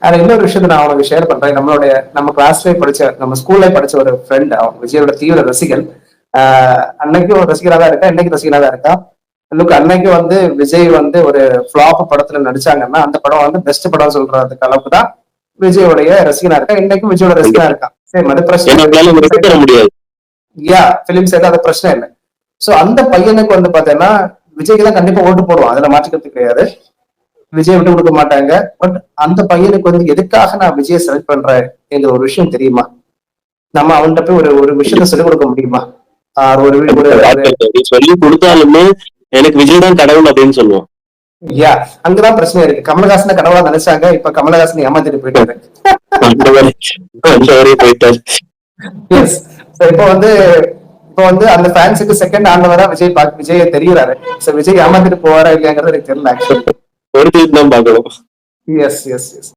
ஆனா இன்னொரு விஷயத்த நான் அவனுக்கு ஷேர் பண்றேன். நம்ம கிளாஸ்லயே படிச்ச, நம்ம ஸ்கூல்ல படிச்ச ஒரு ஃப்ரெண்ட், அவன் விஜயோட தீவிர ரசிகன். அன்னைக்கும் ரசிகரா தான் இருக்கா, இன்னைக்கு ரசிகரா தான் இருக்கா. லுக், அன்னைக்கு விஜய் ஒரு ஃபிளாப் படத்துல நடிச்சாங்கன்னா அந்த படம் பெஸ்ட் படம் சொல்றதுக்கு அளவுக்கு தான் விஜயோடைய ரசிகனா இருக்கா. இன்னைக்கும் விஜயோட ரசிகனா இருக்கான். சரி, அது பிரச்சனை முடியாது. யா பிலிம் சைடு அது பிரச்சனை இல்லை. சோ அந்த பையனுக்கு பாத்தீங்கன்னா விஜய்க்கு தான் கண்டிப்பா ஓட்டு போடுவான், அதுல மாற்றிக்கிறது கிடையாது. விஜய் விட்டு கொடுக்க மாட்டாங்க. பட் அந்த பையனுக்கு எதுக்காக நான் விஜயை செலக்ட் பண்றேன் என்ற ஒரு விஷயம் தெரியுமா? நம்ம அவன்கிட்ட போய் ஒரு ஒரு விஷயத்த சொல்லிக் கொடுக்க முடியுமா? சொல்லி கொடுத்தாலுமே எனக்கு விஜய் தான் கடவுள் அப்படின்னு சொல்லுவோம். யா, அங்கதான் பிரச்சனை இருக்கு. கமலஹாசன கடவுளா நினைச்சாங்க, இப்ப கமலஹாசன் ஏமாத்திட்டு போயிட்டாரு. இப்போ அந்த ஃபேன்ஸுக்கு செகண்ட் ஆண்டவரா விஜய் தெரிகிறாரு. விஜய் ஏமாத்திட்டு போவாரா இல்லையாங்கிறது எனக்கு தெரியல. ஆக்சுவலி ஒரு தான் பார்க்கணும். S S S